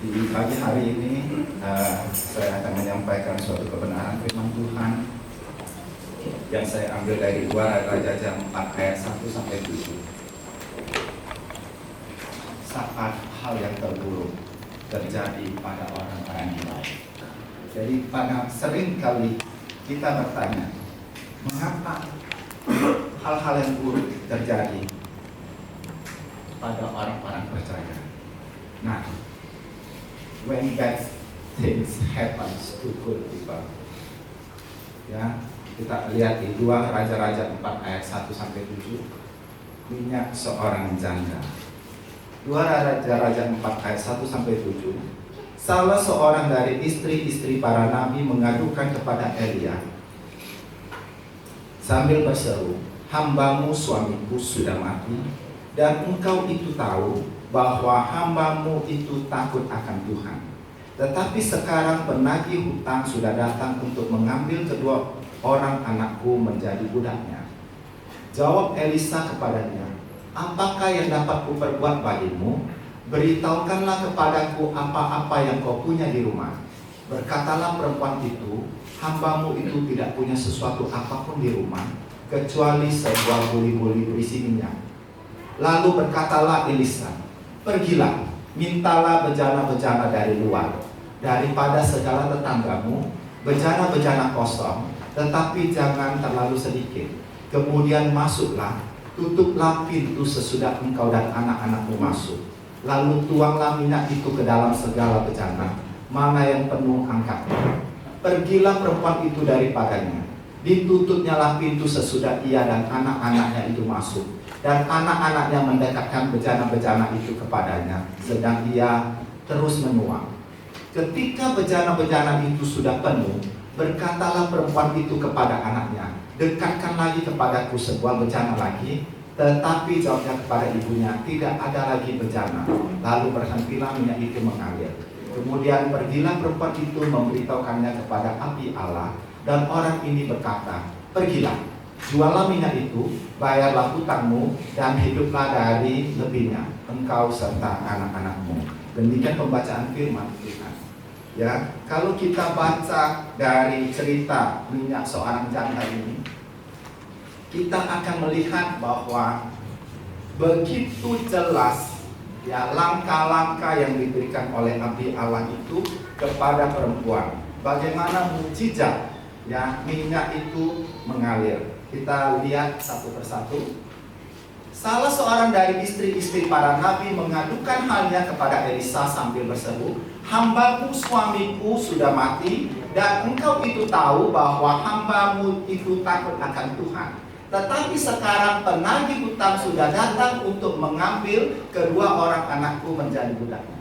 Di pagi hari ini saya akan menyampaikan suatu kebenaran firman Tuhan yang saya ambil dari 2 Raja 4 ayat 1 sampai 7. Saat hal yang terburuk terjadi pada orang-orang yang baik. Jadi sering kali kita bertanya, mengapa hal-hal yang buruk terjadi pada orang-orang percaya? Nah, when bad things happens to good people, ya, kita lihat di 2 Raja-Raja 4 ayat 1 sampai 7, minyak seorang janda. 2 Raja-Raja 4 ayat 1 sampai 7, salah seorang dari istri-istri para nabi mengadukan kepada Elia sambil berseru, hambamu suamiku sudah mati, dan engkau itu tahu bahwa hambamu itu takut akan Tuhan. Tetapi sekarang penagih hutang sudah datang untuk mengambil kedua orang anakku menjadi budaknya. Jawab Elisa kepadanya, apakah yang dapat kuperbuat bagimu? Beritahukanlah kepadaku apa-apa yang kau punya di rumah. Berkatalah perempuan itu, hambamu itu tidak punya sesuatu apapun di rumah, kecuali sebuah buli-buli berisi minyak. Lalu berkatalah Elisa, pergilah, mintalah bejana-bejana dari luar, daripada segala tetanggamu, bejana-bejana kosong, tetapi jangan terlalu sedikit. Kemudian masuklah, tutuplah pintu sesudah engkau dan anak-anakmu masuk. Lalu tuanglah minyak itu ke dalam segala bejana, mana yang penuh angkatnya. Pergilah perempuan itu daripadanya. Ditutupnyalah pintu sesudah ia dan anak-anaknya itu masuk. Dan anak-anaknya mendekatkan bejana-bejana itu kepadanya, sedang ia terus menuang. Ketika bejana-bejana itu sudah penuh, berkatalah perempuan itu kepada anaknya, dekatkan lagi kepadaku sebuah bejana lagi. Tetapi jawabnya kepada ibunya, tidak ada lagi bejana. Lalu berhentilah minyak itu mengalir. Kemudian pergilah perempuan itu memberitahukannya kepada Abi Allah, dan orang ini berkata, pergilah, jualah minyak itu, bayarlah hutangmu, dan hiduplah dari lebihnya, engkau serta anak-anakmu. Demikian pembacaan firman Tuhan. Ya, kalau kita baca dari cerita minyak seorang janda ini, kita akan melihat bahwa begitu jelas ya langkah-langkah yang diberikan oleh Abi Allah itu kepada perempuan. Bagaimana mukjizat ya minyak itu mengalir. Kita lihat satu persatu. Salah seorang dari istri-istri para nabi mengadukan halnya kepada Elisa sambil berseru, hambamu suamiku sudah mati, dan engkau itu tahu bahwa hambamu itu takut akan Tuhan. Tetapi sekarang penagih hutang sudah datang untuk mengambil kedua orang anakku menjadi budaknya.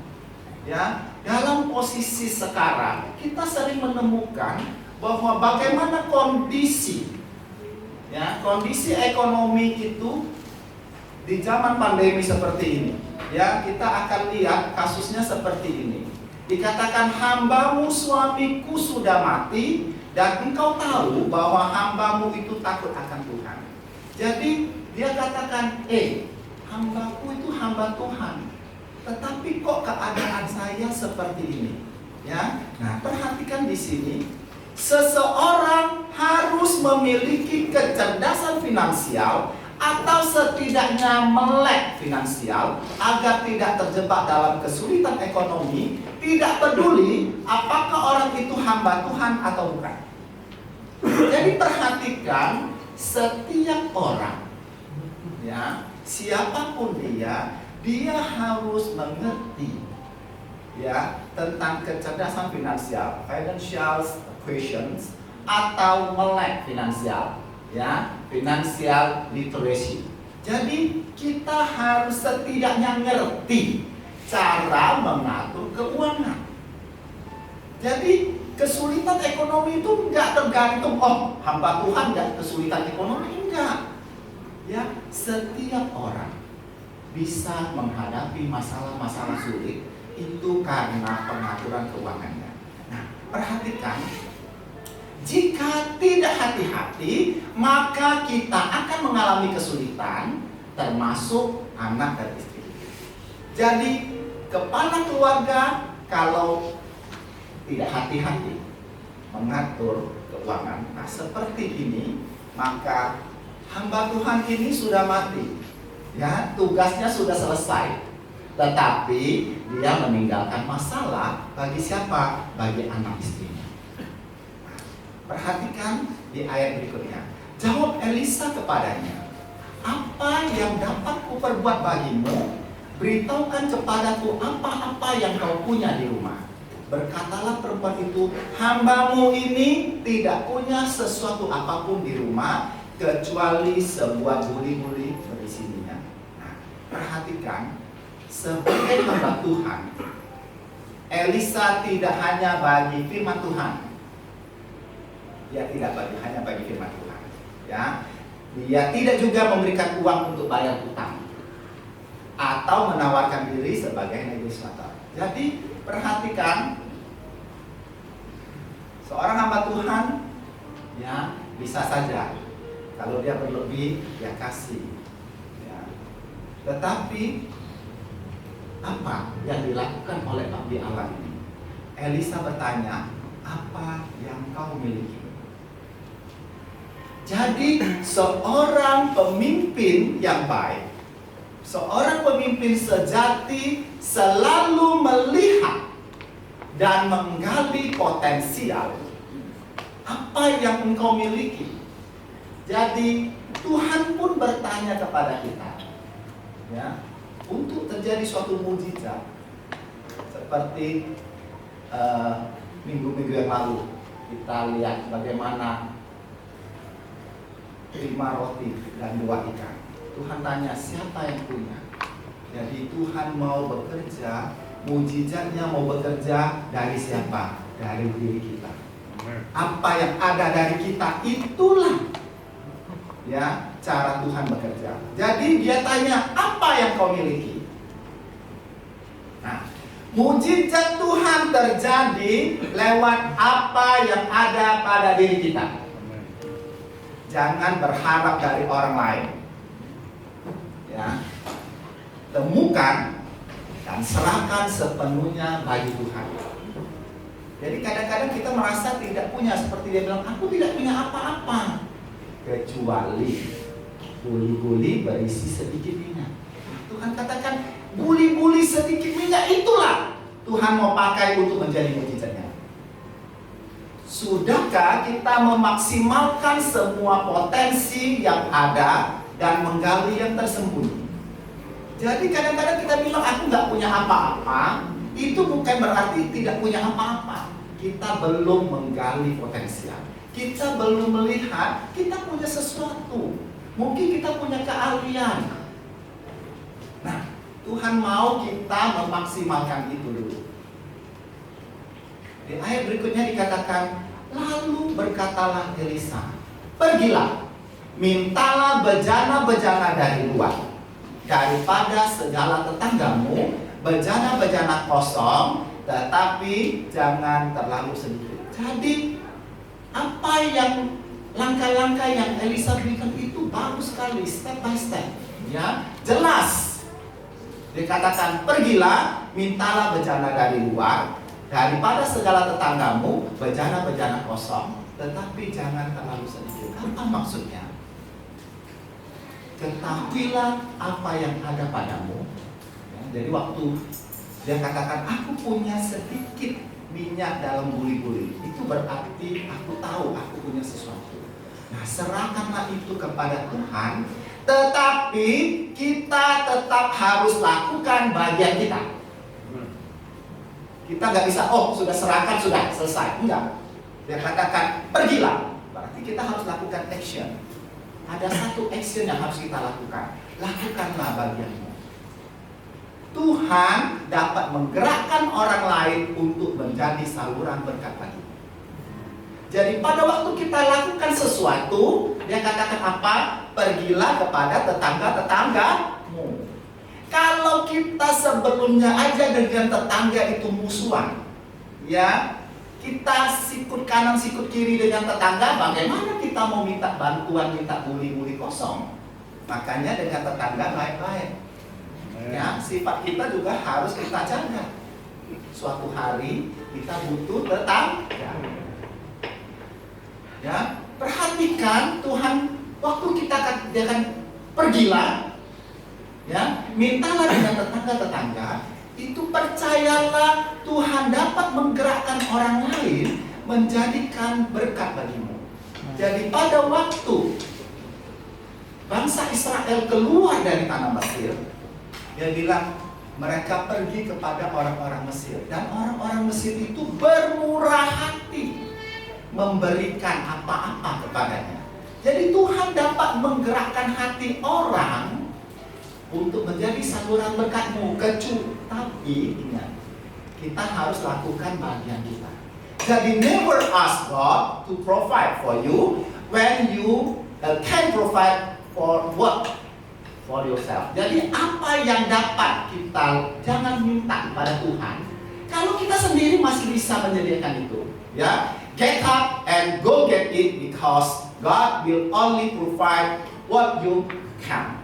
Ya, dalam posisi sekarang kita sering menemukan bahwa bagaimana kondisi ekonomi itu di zaman pandemi seperti ini. Ya, kita akan lihat kasusnya seperti ini. Dikatakan hambamu suamiku sudah mati, dan engkau tahu bahwa hambamu itu takut akan Tuhan. Jadi dia katakan, hambaku itu hamba Tuhan, tetapi kok keadaan saya seperti ini? Ya, nah perhatikan di sini, seseorang harus memiliki kecerdasan finansial atau setidaknya melek finansial agar tidak terjebak dalam kesulitan ekonomi, tidak peduli apakah orang itu hamba Tuhan atau bukan. Jadi perhatikan setiap orang, ya, siapapun dia harus mengerti ya tentang kecerdasan finansial, financial questions, atau melek finansial, ya, financial literacy. Jadi kita harus setidaknya ngerti cara mengatur keuangan. Jadi kesulitan ekonomi itu enggak tergantung, hamba Tuhan enggak kesulitan ekonomi, enggak. Ya, setiap orang bisa menghadapi masalah-masalah sulit itu karena pengaturan keuangannya. Nah, perhatikan, jika tidak hati-hati, maka kita akan mengalami kesulitan, termasuk anak dan istri. Jadi, kepala keluarga kalau tidak hati-hati mengatur keuangan, nah seperti ini, maka hamba Tuhan ini sudah mati, ya, tugasnya sudah selesai, tetapi dia meninggalkan masalah bagi siapa? Bagi anak istrinya. Perhatikan di ayat berikutnya. Jawab Elisa kepadanya, apa yang dapat kuperbuat bagimu? Beritahukan kepadaku apa-apa yang kau punya di rumah. Berkatalah perempuan itu, hambamu ini tidak punya sesuatu apapun di rumah kecuali sebuah guli-guli berisi minyak. Nah, perhatikan, sebagai hamba Tuhan, Elisa tidak hanya bagi firman Tuhan. Dia tidak hanya bagi firman Tuhan, ya. Dia tidak juga memberikan uang untuk bayar utang atau menawarkan diri sebagai negosiator. Jadi perhatikan, seorang hamba Tuhan, ya, bisa saja kalau dia berlebih, ya kasih, ya. Tetapi apa yang dilakukan oleh abdi Allah ini? Elisa bertanya, apa yang kau miliki? Jadi seorang pemimpin yang baik, seorang pemimpin sejati selalu melihat dan menggali potensial apa yang engkau miliki. Jadi Tuhan pun bertanya kepada kita, ya, untuk terjadi suatu mujizat seperti minggu-minggu yang lalu kita lihat bagaimana 5 roti dan 2 ikan. Tuhan tanya, siapa yang punya? Jadi Tuhan mau bekerja, mujizatnya mau bekerja dari siapa? Dari diri kita. Apa yang ada dari kita, itulah, ya, cara Tuhan bekerja. Jadi dia tanya, apa yang kau miliki? Nah, mujizat Tuhan terjadi lewat apa yang ada pada diri kita. Jangan berharap dari orang lain, ya. Temukan dan serahkan sepenuhnya bagi Tuhan. Jadi kadang-kadang kita merasa tidak punya, seperti dia bilang, aku tidak punya apa-apa kecuali buli-buli berisi sedikit minyak. Tuhan katakan, buli-buli sedikit minyak itulah Tuhan mau pakai untuk menjadi mujizatnya. Sudahkah kita memaksimalkan semua potensi yang ada dan menggali yang tersembunyi? Jadi kadang-kadang kita bilang aku nggak punya apa-apa, itu bukan berarti tidak punya apa-apa. Kita belum menggali potensial. Kita belum melihat kita punya sesuatu. Mungkin kita punya keahlian. Nah, Tuhan mau kita memaksimalkan itu dulu. Di ayat berikutnya dikatakan, lalu berkatalah Elisa, pergilah, mintalah bejana-bejana dari luar, daripada segala tetanggamu, bejana-bejana kosong, tetapi jangan terlalu sedikit. Jadi apa yang langkah-langkah yang Elisa berikan itu bagus sekali, step by step, ya, jelas. Dikatakan, pergilah, mintalah bejana dari luar, daripada segala tetanggamu, bejana-bejana kosong, tetapi jangan terlalu sedikit. Apa maksudnya? Ketahuilah apa yang ada padamu, ya, jadi waktu dia katakan, aku punya sedikit minyak dalam buli-buli, itu berarti aku tahu aku punya sesuatu. Nah, serahkanlah itu kepada Tuhan, tetapi kita tetap harus lakukan bagian kita. Kita nggak bisa, oh sudah serahkan, sudah selesai. Enggak. Dia katakan, pergilah. Berarti kita harus lakukan action. Ada satu action yang harus kita lakukan. Lakukanlah bagianmu. Tuhan dapat menggerakkan orang lain untuk menjadi saluran berkat bagi. Jadi pada waktu kita lakukan sesuatu, dia katakan apa? Pergilah kepada tetangga-tetanggamu. Kalau kita sebelumnya aja dengan tetangga itu musuhan, ya, kita sikut kanan sikut kiri dengan tetangga, bagaimana kita mau minta bantuan, minta buli-buli kosong? Makanya dengan tetangga baik-baik, ya, sifat kita juga harus kita jaga. suatu hari kita butuh tetangga. Ya, perhatikan Tuhan waktu kita katakan pergilah, ya, mintalah dengan tetangga-tetangga, itu percayalah Tuhan dapat menggerakkan orang lain menjadikan berkat bagimu. Jadi pada waktu bangsa Israel keluar dari tanah Mesir, dia bilang mereka pergi kepada orang-orang Mesir, dan orang-orang Mesir itu bermurah hati memberikan apa-apa kepadanya. Jadi Tuhan dapat menggerakkan hati orang untuk menjadi saluran berkatmu. Tapi ingat, kita harus lakukan bagian kita. Jadi never ask God to provide for you when you can provide for what? For yourself. Jadi apa yang dapat kita, jangan minta kepada Tuhan kalau kita sendiri masih bisa menyediakan itu. Ya, get up and go get it because God will only provide what you can.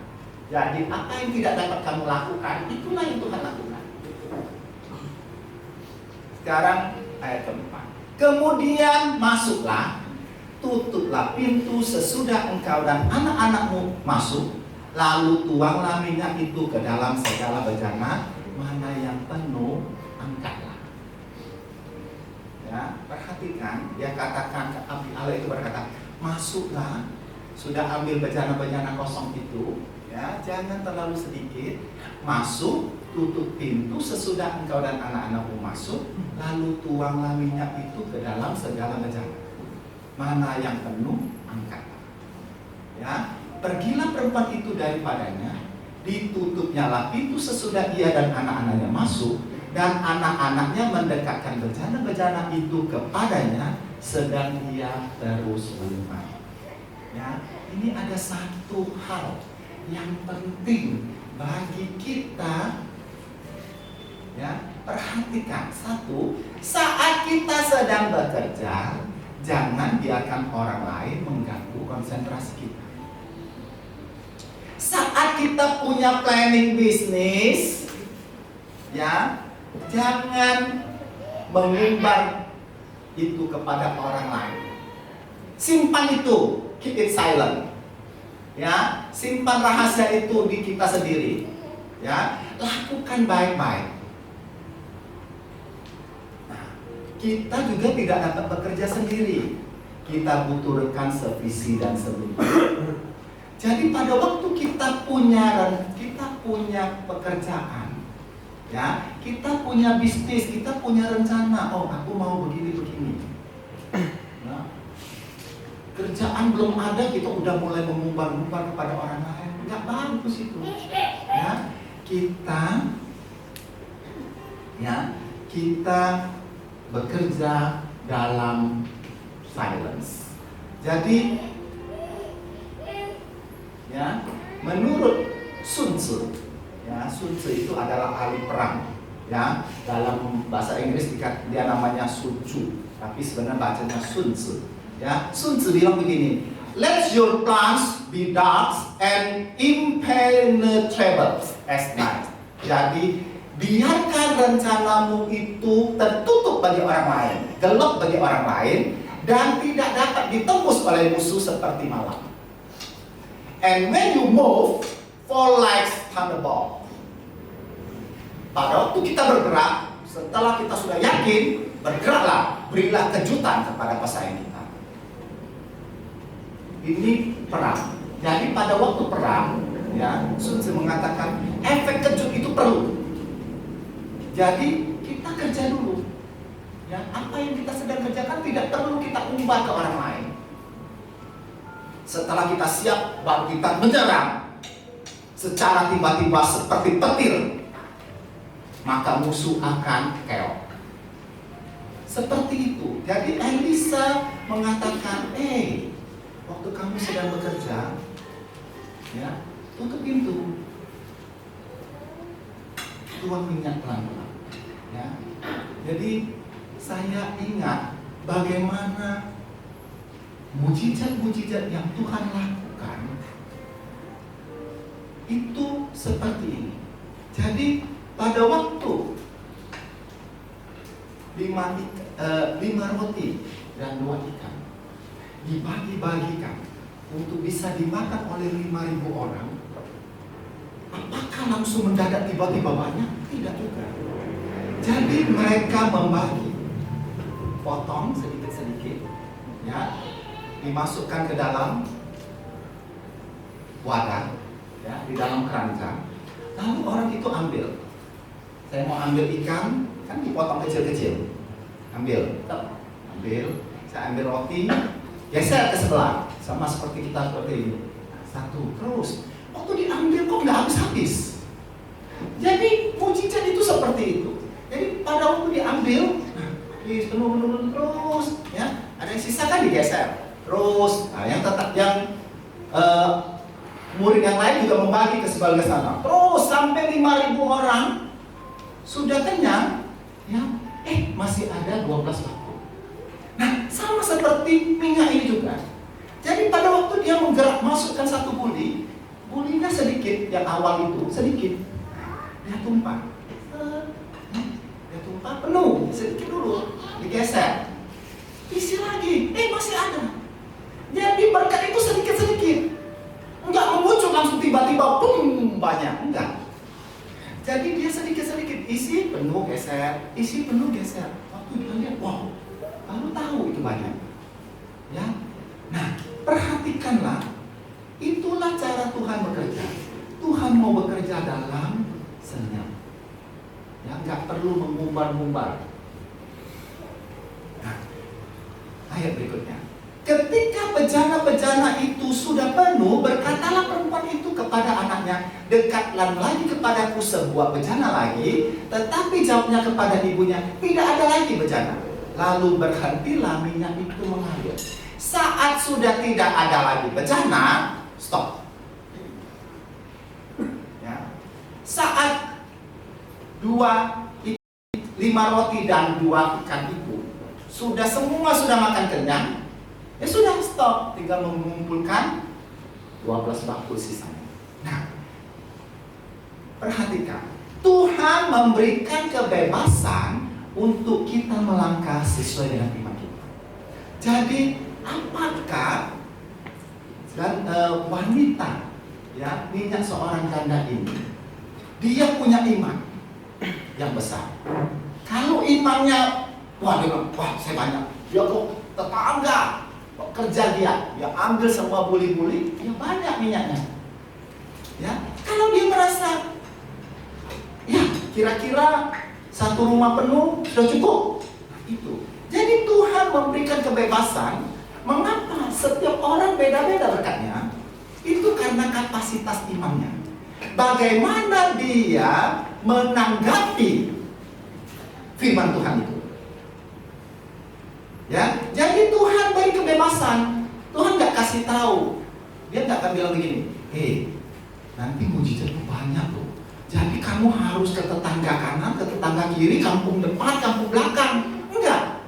Jadi apa yang tidak dapat kamu lakukan, itulah yang Tuhan lakukan. Sekarang ayat keempat. Kemudian masuklah, tutuplah pintu sesudah engkau dan anak-anakmu masuk, lalu tuanglah minyak itu ke dalam segala bejana, mana yang penuh angkatlah. Ya, perhatikan, dia katakan, Allah itu berkata, masuklah, sudah ambil bejana-bejana kosong itu, ya, jangan terlalu sedikit, masuk, tutup pintu sesudah engkau dan anak-anakmu masuk, lalu tuanglah minyak itu ke dalam segala bejana, mana yang penuh angkatlah. Ya, pergilah perempuan itu daripadanya, ditutupnya lah pintu sesudah ia dan anak-anaknya masuk, dan anak-anaknya mendekatkan bejana-bejana itu kepadanya, sedang ia terus bermain. Ya, ini ada satu hal yang penting bagi kita. Ya, perhatikan satu, saat kita sedang bekerja, jangan biarkan orang lain mengganggu konsentrasi kita. Saat kita punya planning bisnis, ya, jangan mengumbar itu kepada orang lain. Simpan itu, keep it silent. Ya, simpan rahasia itu di kita sendiri. Ya, lakukan baik-baik. Nah, kita juga tidak dapat bekerja sendiri. Kita butuh rekan sevisi dan sebagainya. Jadi pada waktu kita punya pekerjaan, ya, kita punya bisnis, kita punya rencana. Oh, aku mau begini. Nah, kerjaan belum ada, kita udah mulai mengumbar-umbar kepada orang lain. Nggak bagus itu. Ya, kita bekerja dalam silence. Jadi, ya, menurut Sun Tzu, ya, Sun Tzu itu adalah ahli perang. Ya, dalam bahasa Inggris dia namanya Sun Tzu, tapi sebenarnya bacanya Sun Tzu. Ya, Sun Tzu bilang begini, let your plans be dark and impenetrable as night. Jadi biarkan rencanamu itu tertutup bagi orang lain, gelap bagi orang lain, dan tidak dapat ditembus oleh musuh seperti malam. And when you move, fall like thunderbolt. Pada waktu kita bergerak, setelah kita sudah yakin, bergeraklah, berilah kejutan kepada pesaing kita. Ini perang. Jadi pada waktu perang, ya, Sun Tzu mengatakan efek kejut itu perlu. Jadi kita kerja dulu. Ya, apa yang kita sedang kerjakan tidak perlu kita umbar ke orang lain. Setelah kita siap, baru kita menyerang secara tiba-tiba seperti petir, maka musuh akan keok. Seperti itu. Jadi Elisa mengatakan, waktu kamu sedang bekerja, ya, tutup pintu, tuang minyak pelan-pelan. Ya. Jadi saya ingat bagaimana mujizat-mujizat yang Tuhan lakukan itu seperti ini. Jadi pada waktu 5 roti dan 2 ikan dibagi-bagikan untuk bisa dimakan oleh 5.000 orang. Apakah langsung mendadak tiba-tiba banyak? Tidak juga. Jadi mereka membagi, potong sedikit-sedikit, ya, dimasukkan ke dalam wadah, ya, di dalam keranjang. Lalu orang itu ambil. Saya mau ambil ikan, kan dipotong kecil-kecil. Ambil. Saya ambil roti, geser ke sebelah, sama seperti kita seperti ini. 1, terus. Waktu diambil kok nggak habis-habis. Jadi mujizat itu seperti itu. Jadi pada waktu diambil, penuh terus, ya. Ada yang sisa kan digeser. Terus, yang tetap murid yang lain juga membagi ke sebelah sana. Terus sampai 5.000 orang sudah kenyang, ya. Masih ada 12 bakul. Nah, sama seperti minyak ini juga. Jadi pada waktu dia masukkan 1 buli, bulinya sedikit, yang awal itu sedikit, dia tumpah. Dia tumpah penuh, sedikit dulu, digeser, isi lagi, masih ada. Jadi berkat itu sedikit-sedikit, enggak memuncul langsung tiba-tiba, boom, banyak, enggak. Jadi dia sedikit-sedikit, isi penuh geser, isi penuh geser. Waktu dia lihat, wow, baru tahu itu banyak. Ya, nah perhatikanlah, itulah cara Tuhan bekerja. Tuhan mau bekerja dalam senyap. Ya, nggak perlu mengumbar-ngumbar. Nah, ayat berikutnya. Ketika bejana-bejana itu sudah penuh, berkatalah perempuan itu kepada anaknya, dekatlah lagi kepadaku sebuah bejana lagi. Tetapi jawabnya kepada ibunya, tidak ada lagi bejana. Lalu berhentilah minyak itu mengalir. Saat sudah tidak ada lagi bejana, stop. Ya. Saat 5 roti dan 2 ikan itu semua sudah makan kenyang, ya sudah stop, tinggal mengumpulkan 12 bakul sisanya. Nah, perhatikan, Tuhan memberikan kebebasan untuk kita melangkah sesuai dengan iman kita. Jadi, apakah wanita, ya, minyak seorang janda ini, dia punya iman yang besar. Kalau imannya, wah saya banyak, dia kok tetangga, kerja dia ambil semua buli-buli, ya banyak minyaknya. Ya, kalau dia merasa, ya kira-kira 1 rumah penuh sudah cukup, nah, itu. Jadi Tuhan memberikan kebebasan. Mengapa? Setiap orang beda-beda berkatnya. Itu karena kapasitas imannya. Bagaimana dia menanggapi firman Tuhan itu. Ya, jadi Tuhan beri kebebasan. Tuhan nggak kasih tahu. Dia nggak akan bilang begini, nanti mujizat itu banyak loh. Jadi kamu harus ke tetangga kanan, ke tetangga kiri, kampung depan, kampung belakang. Enggak.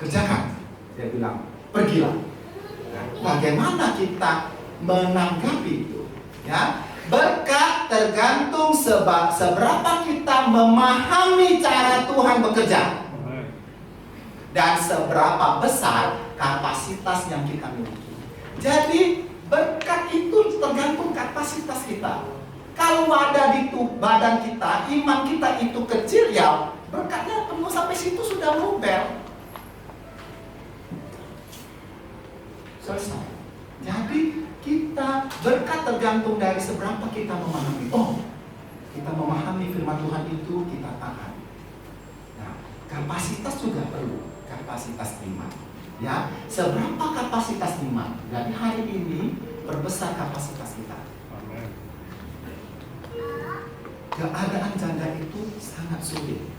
Kerjakan. Dia bilang, pergilah. Nah, bagaimana kita menanggapi itu? Ya, berkat tergantung seberapa kita memahami cara Tuhan bekerja. Dan seberapa besar kapasitas yang kita miliki. Jadi berkat itu tergantung kapasitas kita. Kalau ada di badan kita, iman kita itu kecil, ya berkatnya penuh sampai situ sudah luber. Selesai. Jadi kita berkat tergantung dari seberapa kita memahami. Kita memahami firman Tuhan itu, kita tahan. Nah, kapasitas juga perlu. Kapasitas iman, ya, seberapa kapasitas iman. Jadi hari ini perbesar kapasitas kita. Amen. Keadaan janda itu sangat sulit,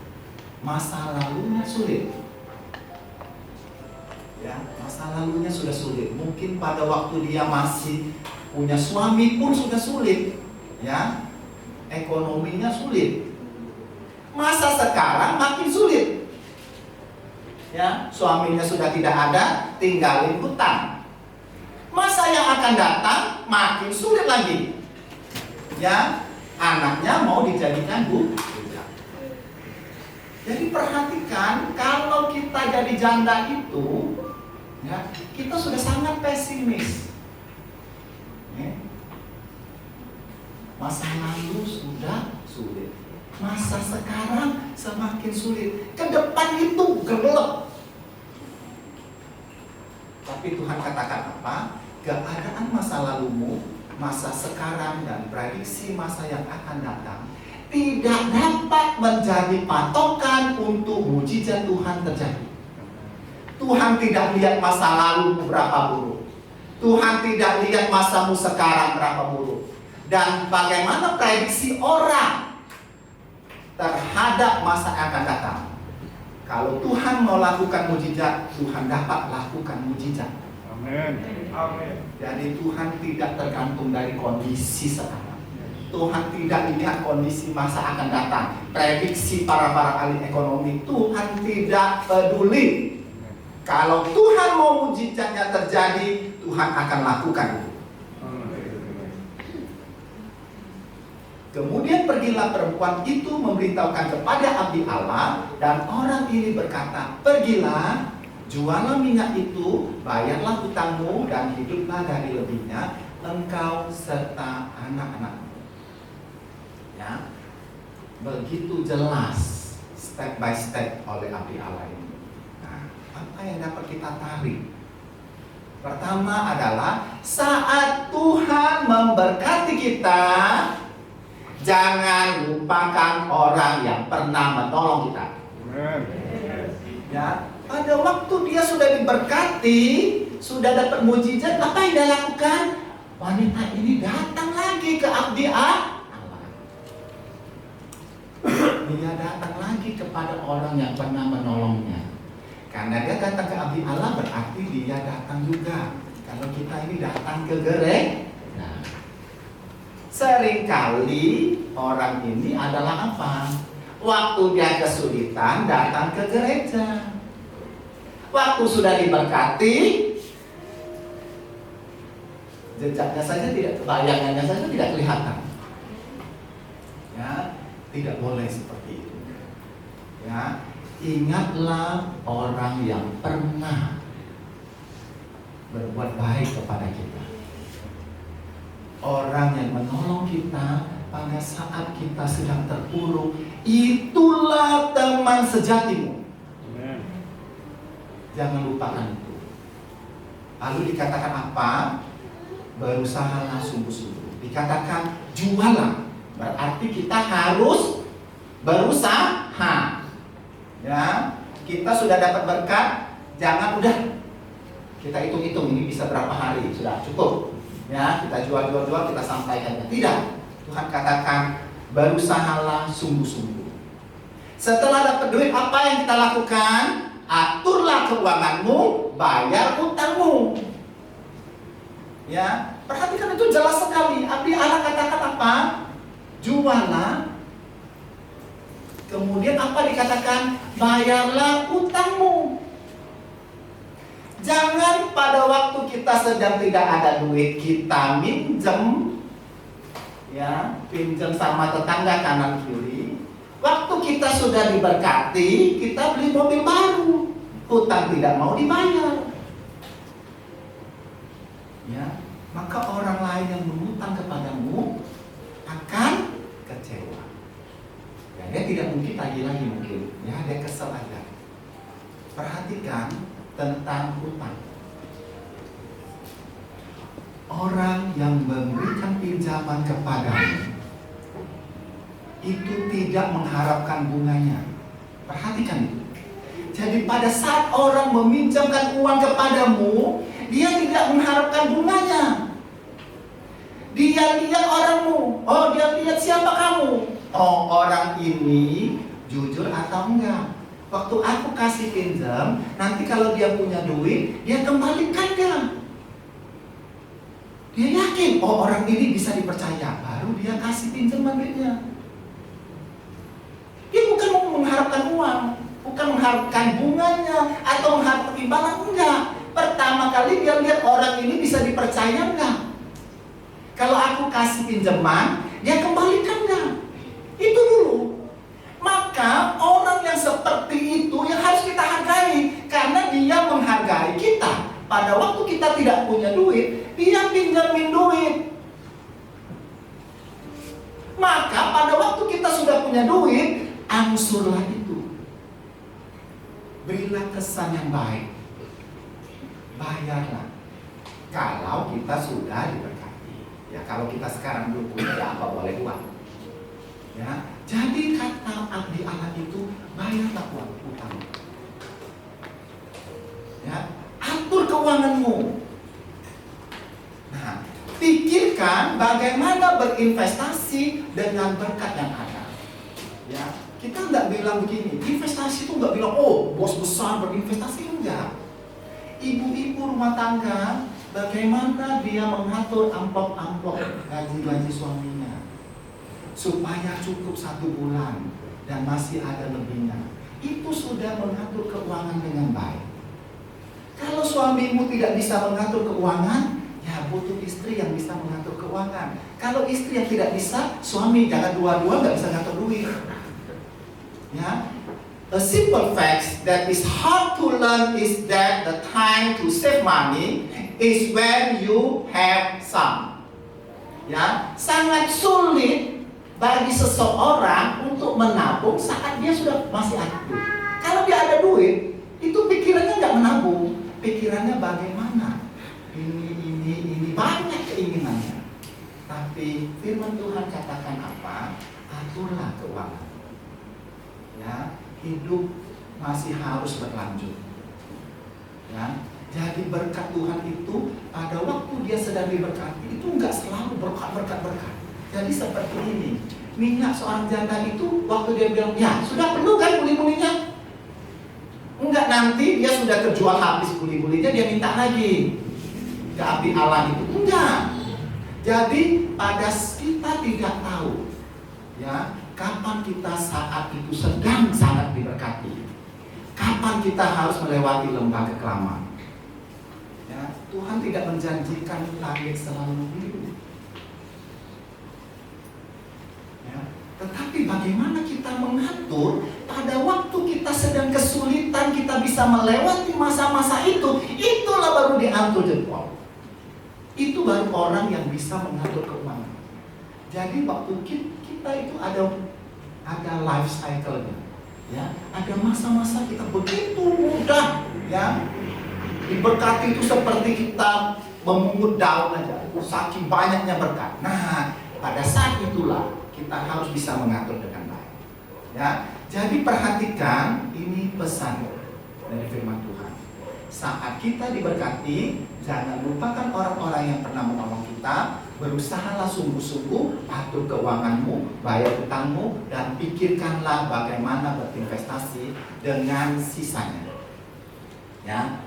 masa lalunya sulit, ya, masa lalunya sudah sulit. Mungkin pada waktu dia masih punya suami pun sudah sulit, ya, ekonominya sulit. Masa sekarang makin sulit. Ya, suaminya sudah tidak ada, tinggalin hutang. Masa yang akan datang makin sulit lagi. Ya, anaknya mau dijadikan budak. Jadi perhatikan, menjadi janda itu, ya, kita sudah sangat pesimis. Ya. Masa lalu sudah sulit, masa sekarang semakin sulit, ke depan itu gelap. Tapi Tuhan katakan apa? Keadaan masa lalumu, masa sekarang, dan prediksi masa yang akan datang tidak dapat menjadi patokan untuk mujizat Tuhan terjadi. Tuhan tidak lihat masa lalumu berapa buruk. Tuhan tidak lihat masamu sekarang berapa buruk. Dan bagaimana prediksi orang terhadap masa yang akan datang. Kalau Tuhan mau lakukan mujizat, Tuhan dapat lakukan mujizat. Amin. Amin. Jadi Tuhan tidak tergantung dari kondisi sekarang. Tuhan tidak lihat kondisi masa akan datang. Prediksi para ahli ekonomi, Tuhan tidak peduli. Kalau Tuhan mau mujizatnya terjadi, Tuhan akan lakukan itu. Kemudian pergilah perempuan itu memberitahukan kepada abdi Allah, dan orang ini berkata, pergilah, jualah minyak itu, bayarlah hutangmu, dan hiduplah dari lebihnya, engkau serta anak-anakmu. Ya, begitu jelas step by step oleh abdi Allah ini. Nah, apa yang dapat kita tarik? Pertama adalah saat Tuhan memberkati kita, jangan lupakan orang yang pernah menolong kita. Ya, pada waktu dia sudah diberkati, sudah dapat mujizat, apa yang dia lakukan? Wanita ini datang lagi ke abdi Allah. Dia datang lagi kepada orang yang pernah menolongnya. Karena dia datang ke abdi Allah, berarti dia datang juga. Kalau kita ini datang ke gereja, seringkali orang ini adalah apa? Waktu dia kesulitan datang ke gereja. Waktu sudah diberkati, jejaknya saja tidak, bayangannya saja tidak kelihatan. Ya, tidak boleh seperti itu. Ya, ingatlah orang yang pernah berbuat baik kepada kita. Orang yang menolong kita pada saat kita sedang terpuruk, itulah teman sejatimu. Amen. Jangan lupakan itu. Lalu dikatakan apa? Berusahalah sungguh-sungguh. Dikatakan jualah. Berarti kita harus berusaha. Ya, kita sudah dapat berkat, jangan udah kita hitung-hitung ini bisa berapa hari, sudah cukup. Ya, kita jual, kita sampaikan. Tidak. Tuhan katakan berusahalah sungguh-sungguh. Setelah dapat duit, apa yang kita lakukan? Aturlah keuanganmu, bayar utangmu. Ya, perhatikan itu jelas sekali. Abdi Allah katakan apa? Jualah. Kemudian apa dikatakan? Bayarlah utangmu. Jangan pada waktu kita sedang tidak ada duit, kita minjem, ya, pinjam sama tetangga kanan kiri. Waktu kita sudah diberkati, kita beli mobil baru, hutang tidak mau dibayar. Ya, maka orang lain yang mengutang kepadamu akan kecewa. Ya, dia tidak mungkin lagi mungkin, ya, dia kesel aja. Perhatikan tentang hutang. Orang yang memberikan pinjaman kepadamu itu tidak mengharapkan bunganya. Perhatikan itu. Jadi pada saat orang meminjamkan uang kepadamu, dia tidak mengharapkan bunganya. Dia lihat orangmu. Oh, dia lihat siapa kamu. Oh, orang ini jujur atau enggak. Waktu aku kasih pinjam, nanti kalau dia punya duit, dia kembalikan dia. Dia yakin, oh orang ini bisa dipercaya, baru dia kasih pinjaman duitnya. Dia bukan mau mengharapkan uang, bukan mengharapkan bunganya atau mengharapkan imbalan, enggak. Pertama kali dia lihat orang ini bisa dipercaya enggak. Kalau aku kasih pinjaman, dia kembalikan enggak. Itu dulu. Maka orang yang seperti itu yang harus kita hargai, karena tidak punya duit, dia pinjamin duit. Maka pada waktu kita sudah punya duit, angsurlah itu. Berilah kesan yang baik. Bayarlah. Kalau kita sudah diberkati. Ya, kalau kita sekarang belum punya, ya apa boleh buat. Ya, jadi kata abdi Allah itu, bayarlah uang utang. Ya, atur keuanganmu. Nah, pikirkan bagaimana berinvestasi dengan berkat yang ada. Ya, kita nggak bilang begini, investasi itu nggak bilang, oh bos besar berinvestasi, enggak. Ibu-ibu rumah tangga, bagaimana dia mengatur amplop-amplop gaji-gaji suaminya supaya cukup 1 bulan dan masih ada lebihnya. Itu sudah mengatur keuangan dengan baik. Kalau suamimu tidak bisa mengatur keuangan, ya butuh istri yang bisa mengatur keuangan. Kalau istri yang tidak bisa, suami jangan dua-dua nggak bisa ngatur duit. Ya, a simple fact that is hard to learn is that the time to save money is when you have some. Ya, sangat sulit bagi seseorang untuk menabung saat dia sudah masih ada duit. Kalau dia ada duit, itu pikirannya nggak menabung, pikirannya bagaimana ini banyak keinginannya. Tapi firman Tuhan katakan apa? Aturlah keuangan. Ya, hidup masih harus berlanjut. Ya, jadi berkat Tuhan itu pada waktu dia sedang diberkati itu nggak selalu berkat. Jadi seperti ini, minyak seorang janda itu waktu dia bilang, ya sudah penuh kan buli-bulinya? Enggak, nanti dia sudah terjual habis buli-bulinya, dia minta lagi ke abdi Allah itu. Enggak. Jadi pada kita tidak tahu, ya, kapan kita saat itu sedang sangat diberkati, kapan kita harus melewati lembah kekelaman. Ya, Tuhan tidak menjanjikan langit selalu biru. Ya, tetapi bagaimana kita mengatur pada waktu kita sedang kesulitan, kita bisa melewati masa-masa itu, itulah baru diatur jempol. Itu baru orang yang bisa mengatur keuangan. Jadi waktu kita itu ada life cycle-nya. Ya, ada masa-masa kita begitu mudah, ya. Diberkati itu seperti kita memungut daun aja, saking banyaknya berkat. Nah, pada saat itulah kita harus bisa mengatur dengan baik. Ya, jadi perhatikan ini pesan dari firman Tuhan. Saat kita diberkati, jangan lupakan orang-orang yang pernah menolong kita. Berusahalah sungguh-sungguh, atur keuanganmu, bayar utangmu, dan pikirkanlah bagaimana berinvestasi dengan sisanya. Ya,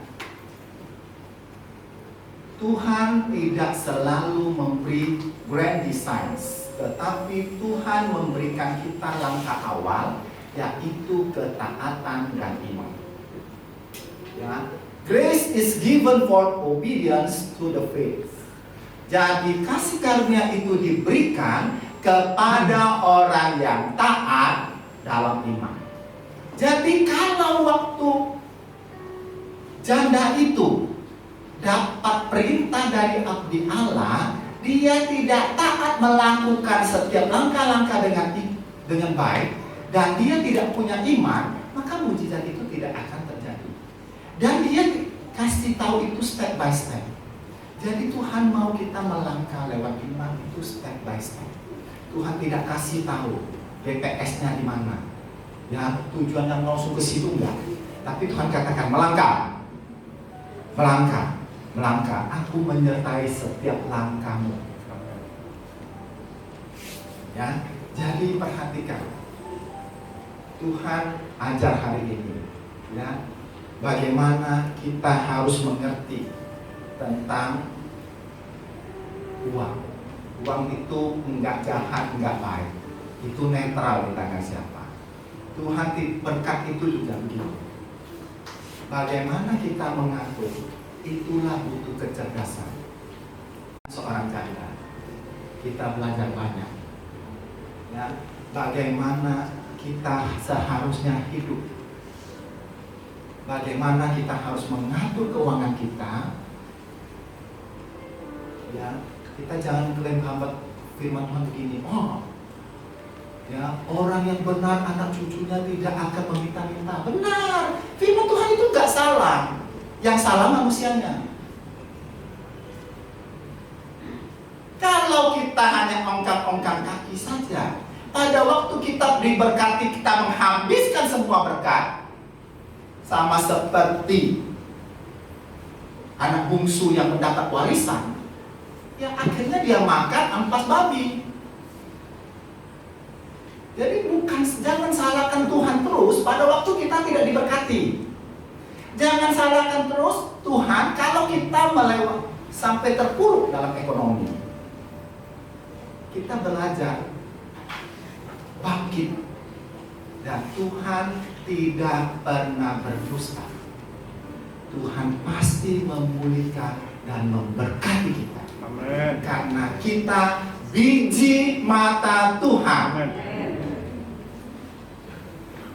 Tuhan tidak selalu memberi grand designs, tetapi Tuhan memberikan kita langkah awal, yaitu ketaatan dan iman. Ya, grace is given for obedience to the faith. Jadi kasih karunia itu diberikan kepada orang yang taat dalam iman. Jadi kalau waktu janda itu dapat perintah dari abdi Allah, dia tidak taat melakukan setiap langkah-langkah dengan baik, dan dia tidak punya iman, maka mujizat itu tidak akan terjadi. Dan dia kasih tahu itu step by step. Jadi Tuhan mau kita melangkah lewat iman itu step by step. Tuhan tidak kasih tahu BPS-nya di mana. Ya, tujuannya langsung ke situ enggak. Tapi Tuhan katakan melangkah. Melangkah. Melangkah. Aku menyertai setiap langkahmu. Ya, jadi perhatikan. Tuhan ajar hari ini, ya, bagaimana kita harus mengerti tentang uang. Uang itu enggak jahat, enggak baik. Itu netral di tangan siapa. Tuhan berkat itu juga begitu. Bagaimana kita mengatur, itulah butuh kecerdasan. Seorang janda, kita belajar banyak. Ya, bagaimana kita seharusnya hidup. Bagaimana kita harus mengatur keuangan kita Ya, kita jangan klaim hamba firman Tuhan begini. Oh, ya, orang yang benar anak cucunya tidak akan meminta-minta. Benar, firman Tuhan itu nggak salah. Yang salah manusianya. Kalau kita hanya ongkang-ongkang kaki saja, pada waktu kita diberkati, kita menghabiskan semua berkat, sama seperti anak bungsu yang mendapat warisan, ya akhirnya dia makan ampas babi. Jadi jangan salahkan Tuhan terus pada waktu kita tidak diberkati. Jangan salahkan terus Tuhan kalau kita melewati sampai terpuruk dalam ekonomi. Kita belajar bangkit, dan Tuhan tidak pernah berdusta. Tuhan pasti memulihkan dan memberkati kita. Amin. Karena kita biji mata Tuhan. Amin.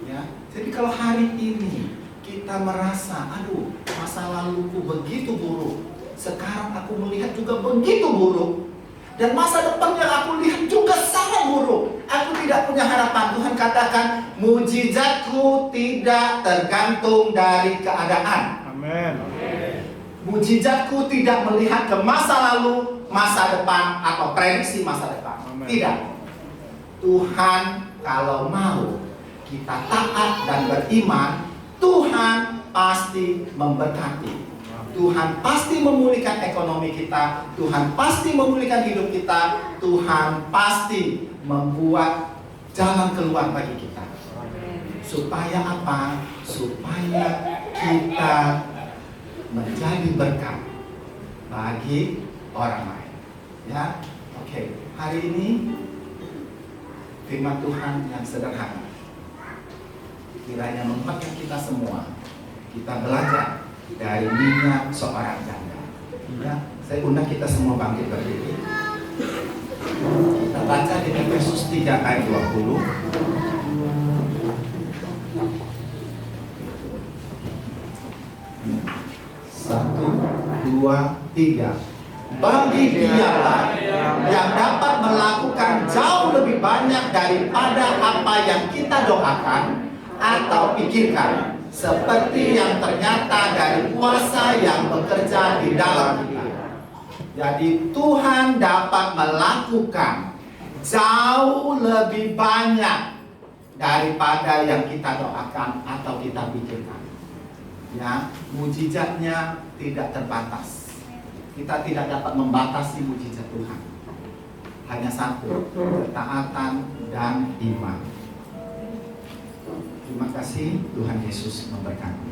Ya, jadi kalau hari ini kita merasa, aduh, masa laluku begitu buruk, sekarang aku melihat juga begitu buruk, dan masa depan yang aku lihat juga sangat buruk, aku tidak punya harapan. Tuhan katakan, mujizatku tidak tergantung dari keadaan. Amin. Mujizatku tidak melihat ke masa lalu, masa depan, atau prediksi masa depan. Amen. Tidak. Tuhan kalau mau kita taat dan beriman, Tuhan pasti memberkati. Tuhan pasti memulihkan ekonomi kita. Tuhan pasti memulihkan hidup kita. Tuhan pasti membuat jalan keluar bagi kita. Supaya apa? Supaya kita menjadi berkat bagi orang lain. Ya, oke. Hari ini firman Tuhan yang sederhana kiranya menguatkan kita semua. Kita belajar dari minyak seorang janda. Ya, saya undang kita semua bangkit berdiri. Kita baca di Efesus 3 ayat 20. 1, 2, 3. Bagi dialah yang dapat melakukan jauh lebih banyak daripada apa yang kita doakan atau pikirkan, seperti yang ternyata dari kuasa yang bekerja di dalam kita. Jadi Tuhan dapat melakukan jauh lebih banyak daripada yang kita doakan atau kita pikirkan. Ya, mujizatnya tidak terbatas. Kita tidak dapat membatasi mujizat Tuhan. Hanya satu, ketaatan dan iman. Terima kasih, Tuhan Yesus memberkati.